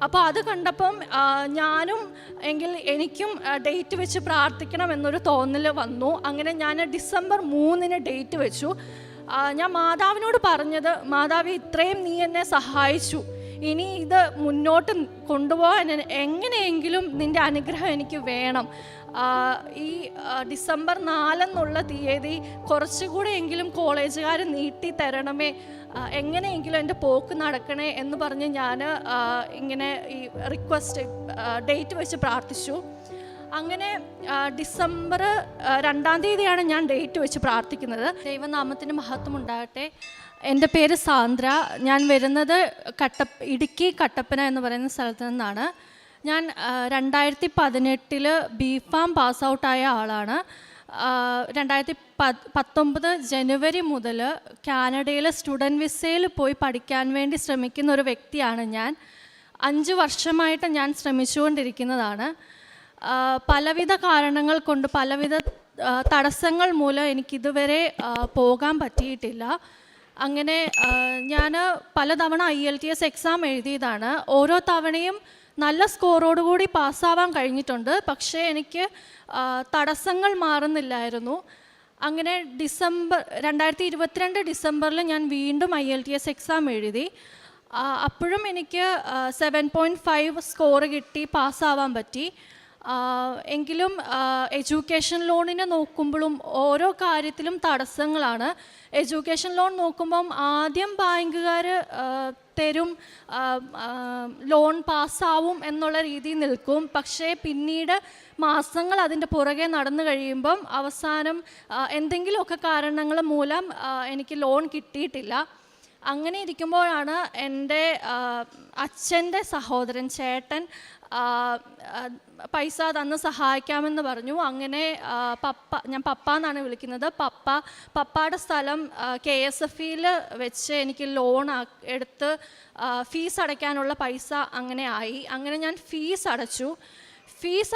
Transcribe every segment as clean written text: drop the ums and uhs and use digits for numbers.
അപ്പോൾ അത് കണ്ടപ്പം ഞാനും എനിക്കും ഡേറ്റ് വെച്ച് പ്രാർത്ഥിക്കണം എന്നൊരു തോന്നൽ വന്നു. അങ്ങനെ ഞാൻ ഡിസംബർ 3 ഡേറ്റ് വെച്ചു. ഞാൻ മാതാവിനോട് പറഞ്ഞത്, മാതാവേ, ഇത്രയും നീ എന്നെ സഹായിച്ചു, ഇനി ഇത് മുന്നോട്ട് കൊണ്ടുപോകാൻ എങ്ങനെയെങ്കിലും നിൻ്റെ അനുഗ്രഹം എനിക്ക് വേണം. ഈ ഡിസംബർ 4 തീയതി കുറച്ചുകൂടെ എങ്കിലും കോളേജുകാർ നീട്ടി തരണമേ, എങ്ങനെയെങ്കിലും എൻ്റെ പോക്ക് നടക്കണേ എന്ന് പറഞ്ഞ് ഞാൻ ഇങ്ങനെ ഈ റിക്വസ്റ്റ് ഡേറ്റ് വെച്ച് പ്രാർത്ഥിച്ചു. അങ്ങനെ ഡിസംബർ 2 തീയതിയാണ് ഞാൻ ഡേറ്റ് വെച്ച് പ്രാർത്ഥിക്കുന്നത്. ദൈവനാമത്തിന് മഹത്വം ഉണ്ടാകട്ടെ. എൻ്റെ പേര് സാന്ദ്ര. ഞാൻ വരുന്നത് ഇടുക്കി കട്ടപ്പന എന്ന് പറയുന്ന സ്ഥലത്ത് നിന്നാണ്. ഞാൻ 2018 ബിഫാം പാസ് ഔട്ടായ ആളാണ്. 2019 ജനുവരി മുതൽ കാനഡയിൽ സ്റ്റുഡൻറ്റ് വിസയിൽ പോയി പഠിക്കാൻ വേണ്ടി ശ്രമിക്കുന്ന ഒരു വ്യക്തിയാണ് ഞാൻ. 5 വർഷമായിട്ട് ഞാൻ ശ്രമിച്ചുകൊണ്ടിരിക്കുന്നതാണ്. പലവിധ കാരണങ്ങൾ കൊണ്ട്, പലവിധ തടസ്സങ്ങൾ മൂലം എനിക്കിതുവരെ പോകാൻ പറ്റിയിട്ടില്ല. അങ്ങനെ ഞാൻ പലതവണ IELTS എക്സാം എഴുതിയതാണ്. ഓരോ തവണയും നല്ല സ്കോറോടുകൂടി പാസ്സാവാൻ കഴിഞ്ഞിട്ടുണ്ട്. പക്ഷേ എനിക്ക് തടസ്സങ്ങൾ മാറുന്നില്ലായിരുന്നു. അങ്ങനെ 2022 ഡിസംബറിൽ ഞാൻ വീണ്ടും IELTS എക്സാം എഴുതി. അപ്പോഴും എനിക്ക് 7.5 സ്കോർ കിട്ടി, പാസ്സാവാൻ പറ്റി. എങ്കിലും എഡ്യൂക്കേഷൻ ലോണിനെ നോക്കുമ്പോഴും ഓരോ കാര്യത്തിലും തടസ്സങ്ങളാണ്. എഡ്യൂക്കേഷൻ ലോൺ നോക്കുമ്പം ആദ്യം ബാങ്കുകാർ തരും, ലോൺ പാസ്സാവും എന്നുള്ള രീതിയിൽ നിൽക്കും. പക്ഷേ പിന്നീട് മാസങ്ങൾ അതിൻ്റെ പുറകെ നടന്നു കഴിയുമ്പം അവസാനം എന്തെങ്കിലുമൊക്കെ കാരണങ്ങൾ മൂലം എനിക്ക് ലോൺ കിട്ടിയിട്ടില്ല. അങ്ങനെ ഇരിക്കുമ്പോഴാണ് എൻ്റെ അച്ഛൻ്റെ സഹോദരൻ, ചേട്ടൻ, പൈസ തന്ന് സഹായിക്കാമെന്ന് പറഞ്ഞു. അങ്ങനെ ഞാൻ പപ്പ എന്നാണ് വിളിക്കുന്നത്. പപ്പയുടെ സ്ഥലം KSFEയിൽ വെച്ച് എനിക്ക് ലോൺ എടുത്ത് ഫീസ് അടയ്ക്കാനുള്ള പൈസ അങ്ങനെ ആയി. അങ്ങനെ ഞാൻ ഫീസ്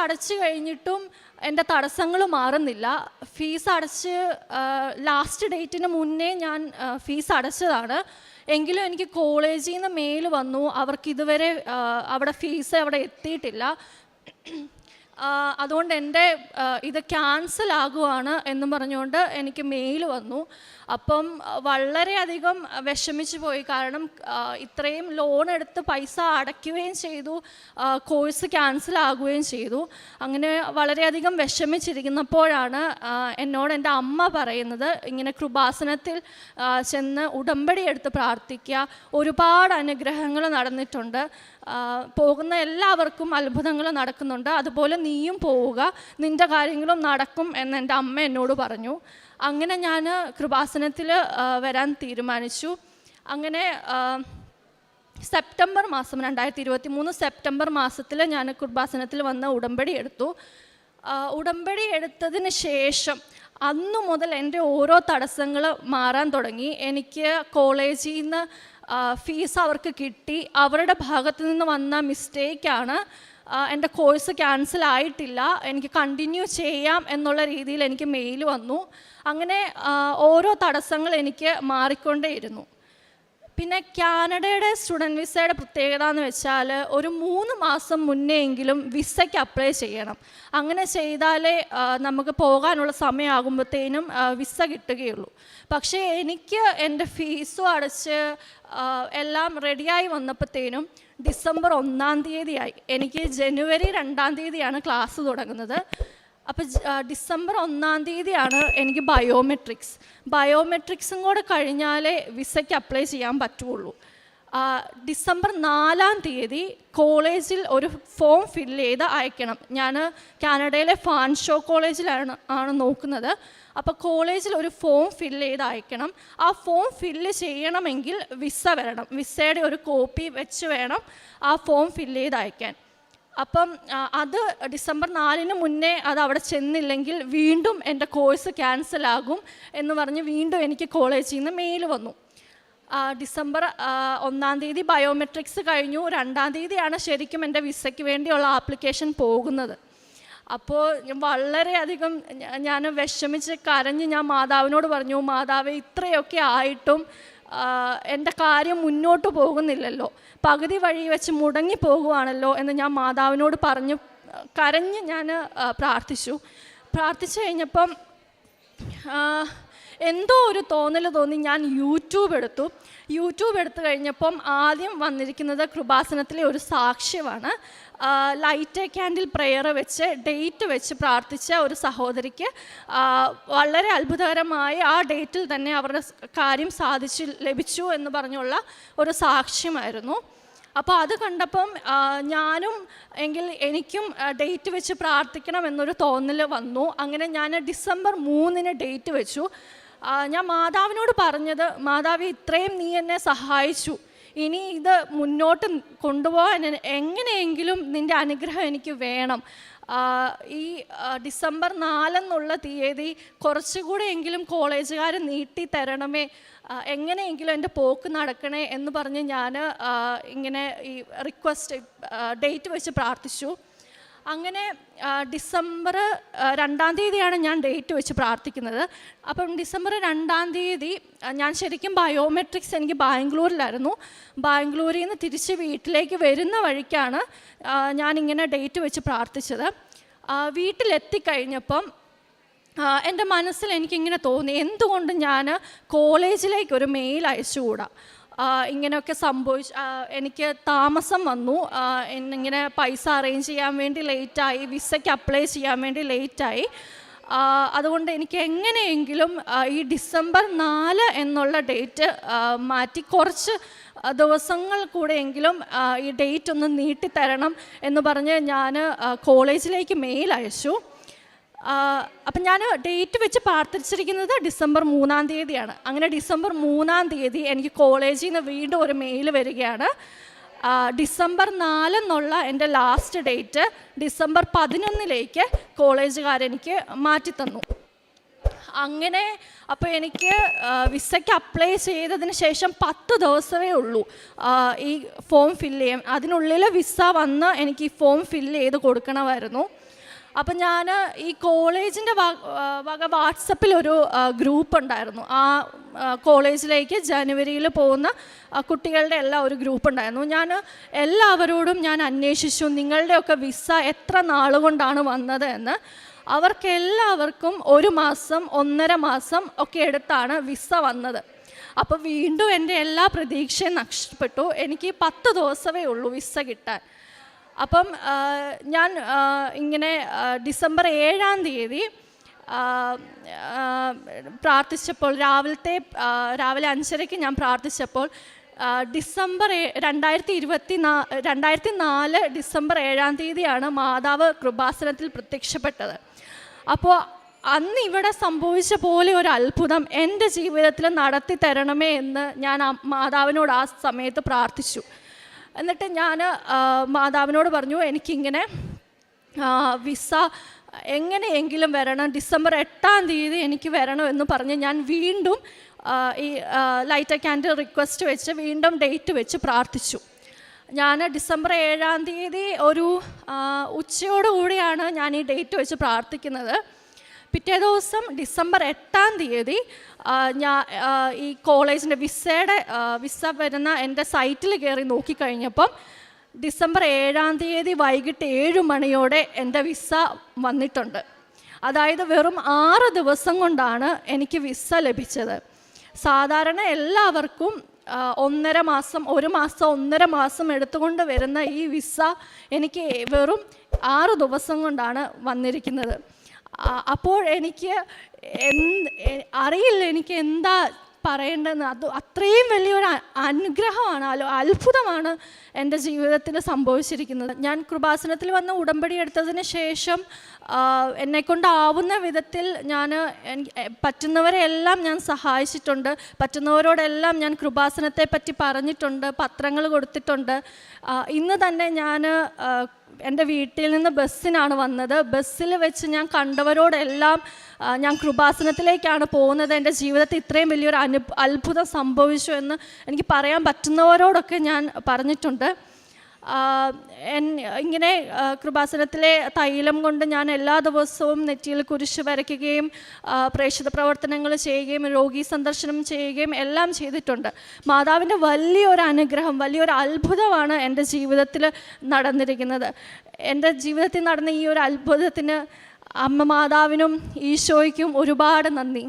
അടച്ചു കഴിഞ്ഞിട്ടും എൻ്റെ തടസ്സങ്ങൾ മാറുന്നില്ല. ഫീസ് അടച്ച് ലാസ്റ്റ് ഡേറ്റിന് മുന്നേ ഞാൻ ഫീസ് അടച്ചതാണ്. എങ്കിലും എനിക്ക് കോളേജിൽ നിന്ന് മെയിൽ വന്നു, അവർക്കിതുവരെ അവിടെ ഫീസ് അവിടെ എത്തിയിട്ടില്ല, അതുകൊണ്ട് എൻ്റെ ഇത് ക്യാൻസൽ ആകുവാണ് എന്ന് പറഞ്ഞുകൊണ്ട് എനിക്ക് മെയിൽ വന്നു. അപ്പം വളരെയധികം വിഷമിച്ചു പോയി. കാരണം ഇത്രയും ലോൺ എടുത്ത് പൈസ അടയ്ക്കുകയും ചെയ്തു, കോഴ്സ് ക്യാൻസൽ ആകുകയും ചെയ്തു. അങ്ങനെ വളരെയധികം വിഷമിച്ചിരിക്കുന്നപ്പോഴാണ് എന്നോട് എൻ്റെ അമ്മ പറയുന്നത്, ഇങ്ങനെ കൃപാസനത്തിൽ ചെന്ന് ഉടമ്പടി എടുത്ത് പ്രാർത്ഥിക്കുക, ഒരുപാട് അനുഗ്രഹങ്ങൾ നടന്നിട്ടുണ്ട്, പോകുന്ന എല്ലാവർക്കും അത്ഭുതങ്ങൾ നടക്കുന്നുണ്ട്, അതുപോലെ നീയും പോവുക, നിൻ്റെ കാര്യങ്ങളും നടക്കും എന്ന് എൻ്റെ അമ്മ എന്നോട് പറഞ്ഞു. അങ്ങനെ ഞാൻ കൃപാസനത്തിൽ വരാൻ തീരുമാനിച്ചു. അങ്ങനെ സെപ്റ്റംബർ മാസം 2023 സെപ്റ്റംബർ മാസത്തിൽ ഞാൻ കൃപാസനത്തിൽ വന്ന് ഉടമ്പടി എടുത്തു. ഉടമ്പടി എടുത്തതിന് ശേഷം അന്നു മുതൽ എൻ്റെ ഓരോ തടസ്സങ്ങൾ മാറാൻ തുടങ്ങി. എനിക്ക് കോളേജിൽ നിന്ന് ഫീസ് അവർക്ക് കിട്ടി, അവരുടെ ഭാഗത്തു നിന്ന് വന്ന മിസ്റ്റേക്കാണ്. എൻ്റെ കോഴ്സ് ക്യാൻസൽ ആയിട്ടില്ല, എനിക്ക് കണ്ടിന്യൂ ചെയ്യാം എന്നുള്ള രീതിയിൽ എനിക്ക് മെയിൽ വന്നു. അങ്ങനെ ഓരോ തടസ്സങ്ങൾ എനിക്ക് മാറിക്കൊണ്ടേയിരുന്നു. പിന്നെ കാനഡയുടെ സ്റ്റുഡൻറ്റ് വിസയുടെ പ്രത്യേകത എന്ന് വെച്ചാൽ ഒരു 3 മാസം മുന്നെയെങ്കിലും വിസയ്ക്ക് അപ്ലൈ ചെയ്യണം. അങ്ങനെ ചെയ്താലേ നമുക്ക് പോകാനുള്ള സമയമാകുമ്പോഴത്തേനും വിസ കിട്ടുകയുള്ളൂ. പക്ഷേ എനിക്ക് എൻ്റെ ഫീസും അടച്ച് എല്ലാം റെഡിയായി വന്നപ്പോഴത്തേനും ഡിസംബർ 1 തീയതിയായി. എനിക്ക് ജനുവരി 2 തീയതിയാണ് ക്ലാസ് തുടങ്ങുന്നത്. അപ്പോൾ ഡിസംബർ 1 തീയതിയാണ് എനിക്ക് ബയോമെട്രിക്സും കൂടെ കഴിഞ്ഞാലേ വിസയ്ക്ക് അപ്ലൈ ചെയ്യാൻ പറ്റുള്ളൂ. ഡിസംബർ 4 തീയതി കോളേജിൽ ഒരു ഫോം ഫില്ല് ചെയ്ത് അയക്കണം. ഞാൻ കാനഡയിലെ ഫാൻഷോ കോളേജിലാണ് നോക്കുന്നത്. അപ്പോൾ കോളേജിൽ ഒരു ഫോം ഫില്ല് ചെയ്ത് അയക്കണം. ആ ഫോം ഫില്ല് ചെയ്യണമെങ്കിൽ വിസ വരണം, വിസയുടെ ഒരു കോപ്പി വെച്ച് വേണം ആ ഫോം ഫില്ല് ചെയ്ത് അയക്കാൻ. അപ്പം അത് ഡിസംബർ 4 മുന്നേ അത് അവിടെ ചെന്നില്ലെങ്കിൽ വീണ്ടും എൻ്റെ കോഴ്സ് ക്യാൻസലാകും എന്ന് പറഞ്ഞ് വീണ്ടും എനിക്ക് കോളേജിൽ നിന്ന് മെയിൽ വന്നു. ഡിസംബർ 1 തീയതി ബയോമെട്രിക്സ് കഴിഞ്ഞു. 2 തീയതിയാണ് ശരിക്കും എൻ്റെ വിസയ്ക്ക് വേണ്ടിയുള്ള ആപ്ലിക്കേഷൻ പോകുന്നത്. അപ്പോൾ വളരെയധികം ഞാൻ വിഷമിച്ച് കരഞ്ഞ് ഞാൻ മാതാവിനോട് പറഞ്ഞു, മാതാവേ, ഇത്രയൊക്കെ ആയിട്ടും എൻ്റെ കാര്യം മുന്നോട്ട് പോകുന്നില്ലല്ലോ, പകുതി വഴി വെച്ച് മുടങ്ങി പോകുവാണല്ലോ എന്ന് ഞാൻ മാതാവിനോട് കരഞ്ഞ് ഞാൻ പ്രാർത്ഥിച്ചു കഴിഞ്ഞപ്പം എന്തോ ഒരു തോന്നൽ തോന്നി. ഞാൻ യൂട്യൂബ് എടുത്തു കഴിഞ്ഞപ്പം ആദ്യം വന്നിരിക്കുന്നത് കൃപാസനത്തിലെ ഒരു സാക്ഷ്യമാണ്. ലൈറ്റ് ക്യാൻഡിൽ പ്രെയർ വെച്ച് ഡേറ്റ് വെച്ച് പ്രാർത്ഥിച്ച ഒരു സഹോദരിക്ക് വളരെ അത്ഭുതകരമായി ആ ഡേറ്റിൽ തന്നെ അവരുടെ കാര്യം ലഭിച്ചു എന്ന് പറഞ്ഞുള്ള ഒരു സാക്ഷ്യമായിരുന്നു. അപ്പോൾ അത് കണ്ടപ്പം എനിക്കും ഡേറ്റ് വെച്ച് പ്രാർത്ഥിക്കണം എന്നൊരു തോന്നൽ വന്നു. അങ്ങനെ ഞാൻ ഡിസംബർ 3 ഡേറ്റ് വെച്ചു. ഞാൻ മാതാവിനോട് പറഞ്ഞത്, മാതാവി ഇത്രയും നീ എന്നെ സഹായിച്ചു, ഇനി ഇത് മുന്നോട്ട് കൊണ്ടുപോകാൻ എങ്ങനെയെങ്കിലും നിൻ്റെ അനുഗ്രഹം എനിക്ക് വേണം. ഈ ഡിസംബർ 4 തീയതി കുറച്ചുകൂടെ എങ്കിലും കോളേജുകാർ നീട്ടി തരണമേ, എങ്ങനെയെങ്കിലും എൻ്റെ പോക്ക് നടക്കണേ എന്ന് പറഞ്ഞ് ഞാൻ ഇങ്ങനെ ഈ ഡേറ്റ് വെച്ച് പ്രാർത്ഥിച്ചു. അങ്ങനെ ഡിസംബർ 2 തീയതിയാണ് ഞാൻ ഡേറ്റ് വെച്ച് പ്രാർത്ഥിക്കുന്നത്. അപ്പം ഡിസംബർ 2 തീയതി ഞാൻ ശരിക്കും ബയോമെട്രിക്സ് എനിക്ക് ബാംഗ്ലൂരിലായിരുന്നു. ബാംഗ്ലൂരിൽ നിന്ന് തിരിച്ച് വീട്ടിലേക്ക് വരുന്ന വഴിക്കാണ് ഞാനിങ്ങനെ ഡേറ്റ് വെച്ച് പ്രാർത്ഥിച്ചത്. വീട്ടിലെത്തിക്കഴിഞ്ഞപ്പം എൻ്റെ മനസ്സിൽ എനിക്കിങ്ങനെ തോന്നി, എന്തുകൊണ്ട് ഞാൻ കോളേജിലേക്ക് ഒരു മെയിൽ അയച്ചുകൂടാ. ഇങ്ങനെയൊക്കെ എനിക്ക് താമസം വന്നു, ഇങ്ങനെ പൈസ അറേഞ്ച് ചെയ്യാൻ വേണ്ടി ലേറ്റായി, വിസയ്ക്ക് അപ്ലൈ ചെയ്യാൻ വേണ്ടി ലേറ്റായി. അതുകൊണ്ട് എനിക്ക് എങ്ങനെയെങ്കിലും ഈ ഡിസംബർ 4 എന്നുള്ള ഡേറ്റ് മാറ്റി കുറച്ച് ദിവസങ്ങൾ കൂടെയെങ്കിലും ഈ ഡേറ്റ് ഒന്ന് നീട്ടിത്തരണം എന്ന് പറഞ്ഞ് ഞാൻ കോളേജിലേക്ക് മെയിൽ അയച്ചു. അപ്പം ഞാൻ ഡേറ്റ് വെച്ച് പ്രാർത്ഥിച്ചിരിക്കുന്നത് ഡിസംബർ 3 തീയതിയാണ്. അങ്ങനെ ഡിസംബർ 3 തീയതി എനിക്ക് കോളേജിൽ നിന്ന് വീണ്ടും ഒരു മെയിൽ വരികയാണ്. ഡിസംബർ 4 എന്നുള്ള എൻ്റെ ലാസ്റ്റ് ഡേറ്റ് ഡിസംബർ 11 കോളേജുകാരെനിക്ക് മാറ്റിത്തന്നു. അങ്ങനെ അപ്പോൾ എനിക്ക് വിസയ്ക്ക് അപ്ലൈ ചെയ്തതിന് ശേഷം 10 ദിവസമേ ഉള്ളൂ ഈ ഫോം ഫില്ല് ചെയ്യാൻ. അതിനുള്ളിൽ വിസ വന്ന് എനിക്ക് ഈ ഫോം ഫില്ല് ചെയ്ത് കൊടുക്കണമായിരുന്നു. അപ്പം ഞാൻ ഈ കോളേജിൻ്റെ വക വാട്സപ്പിലൊരു ഗ്രൂപ്പ് ഉണ്ടായിരുന്നു. ആ കോളേജിലേക്ക് ജനുവരിയിൽ പോകുന്ന കുട്ടികളുടെ ഒരു ഗ്രൂപ്പ് ഉണ്ടായിരുന്നു. ഞാൻ എല്ലാവരോടും ഞാൻ അന്വേഷിച്ചു, നിങ്ങളുടെയൊക്കെ വിസ എത്ര നാളുകൊണ്ടാണ് വന്നത് എന്ന്. അവർക്കെല്ലാവർക്കും 1 മാസം 1.5 മാസം ഒക്കെ എടുത്താണ് വിസ വന്നത്. അപ്പോൾ വീണ്ടും എൻ്റെ എല്ലാ പ്രതീക്ഷയും നഷ്ടപ്പെട്ടു. എനിക്ക് 10 ദിവസമേ ഉള്ളൂ വിസ കിട്ടാൻ. അപ്പം ഞാൻ ഇങ്ങനെ ഡിസംബർ 7 തീയതി പ്രാർത്ഥിച്ചപ്പോൾ രാവിലെ 5:30 ഞാൻ പ്രാർത്ഥിച്ചപ്പോൾ ഡിസംബർ 2024 ഡിസംബർ 7 തീയതിയാണ് മാതാവ് കൃപാസനത്തിൽ പ്രത്യക്ഷപ്പെട്ടത്. അപ്പോൾ അന്ന് ഇവിടെ സംഭവിച്ച പോലെ ഒരു അത്ഭുതം എൻ്റെ ജീവിതത്തിൽ നടത്തി തരണമേ എന്ന് ഞാൻ മാതാവിനോട് ആ സമയത്ത് പ്രാർത്ഥിച്ചു. എന്നിട്ട് ഞാൻ മാതാവിനോട് പറഞ്ഞു, എനിക്കിങ്ങനെ വിസ എങ്ങനെയെങ്കിലും വരണം, ഡിസംബർ 8 തീയതി എനിക്ക് വരണമെന്ന് പറഞ്ഞ് ഞാൻ വീണ്ടും ഈ ലൈറ്റ് ക്യാൻഡിൽ റിക്വസ്റ്റ് വെച്ച് വീണ്ടും ഡേറ്റ് വെച്ച് പ്രാർത്ഥിച്ചു. ഞാൻ ഡിസംബർ 7 തീയതി ഒരു ഉച്ചയോടുകൂടിയാണ് ഞാൻ ഈ ഡേറ്റ് വെച്ച് പ്രാർത്ഥിക്കുന്നത്. പിറ്റേ ദിവസം ഡിസംബർ 8 തീയതി ഞാൻ ഈ കോളേജിൻ്റെ വിസ വരുന്ന എൻ്റെ സൈറ്റിൽ കയറി നോക്കിക്കഴിഞ്ഞപ്പം ഡിസംബർ 7 തീയതി വൈകിട്ട് 7 മണിയോടെ എൻ്റെ വിസ വന്നിട്ടുണ്ട്. അതായത് വെറും 6 ദിവസം കൊണ്ടാണ് എനിക്ക് വിസ ലഭിച്ചത്. സാധാരണ എല്ലാവർക്കും 1.5 മാസം 1 മാസം 1.5 മാസം എടുത്തുകൊണ്ട് വരുന്ന ഈ വിസ എനിക്ക് വെറും 6 ദിവസം കൊണ്ടാണ് വന്നിരിക്കുന്നത്. അപ്പോൾ എനിക്ക് അറിയില്ല എനിക്ക് എന്താ പറയേണ്ടതെന്ന്. അത്രയും വലിയൊരു അനുഗ്രഹമാണ്, അത്ഭുതമാണ് എൻ്റെ ജീവിതത്തിൽ സംഭവിച്ചിരിക്കുന്നത്. ഞാൻ കൃപാസനത്തിൽ വന്ന് ഉടമ്പടി എടുത്തതിന് ശേഷം എന്നെക്കൊണ്ടാവുന്ന വിധത്തിൽ ഞാൻ പറ്റുന്നവരെല്ലാം ഞാൻ സഹായിച്ചിട്ടുണ്ട്. പറ്റുന്നവരോടെല്ലാം ഞാൻ കൃപാസനത്തെ പറ്റി പറഞ്ഞിട്ടുണ്ട്, പത്രങ്ങൾ കൊടുത്തിട്ടുണ്ട്. ഇന്ന് തന്നെ ഞാൻ എൻ്റെ വീട്ടിൽ നിന്ന് ബസ്സിനാണ് വന്നത്. ബസ്സിൽ വെച്ച് ഞാൻ കണ്ടവരോടെല്ലാം ഞാൻ കൃപാസനത്തിലേക്കാണ് പോകുന്നത്, എൻ്റെ ജീവിതത്തിൽ ഇത്രയും വലിയൊരു അത്ഭുതം സംഭവിച്ചു എന്ന് എനിക്ക് പറയാൻ പറ്റുന്നവരോടൊക്കെ ഞാൻ പറഞ്ഞിട്ടുണ്ട്. ഇങ്ങനെ കൃപാസനത്തിലെ തൈലം കൊണ്ട് ഞാൻ എല്ലാ ദിവസവും നെറ്റിയിൽ കുരിശ് വരയ്ക്കുകയും പ്രേക്ഷിത പ്രവർത്തനങ്ങൾ ചെയ്യുകയും രോഗീ സന്ദർശനം ചെയ്യുകയും എല്ലാം ചെയ്തിട്ടുണ്ട്. മാതാവിൻ്റെ വലിയൊരു അനുഗ്രഹം, വലിയൊരു അത്ഭുതമാണ് എൻ്റെ ജീവിതത്തിൽ നടന്നിരിക്കുന്നത്. എൻ്റെ ജീവിതത്തിൽ നടന്ന ഈ ഒരു അത്ഭുതത്തിന് അമ്മ മാതാവിനും ഈശോയ്ക്കും ഒരുപാട് നന്ദി.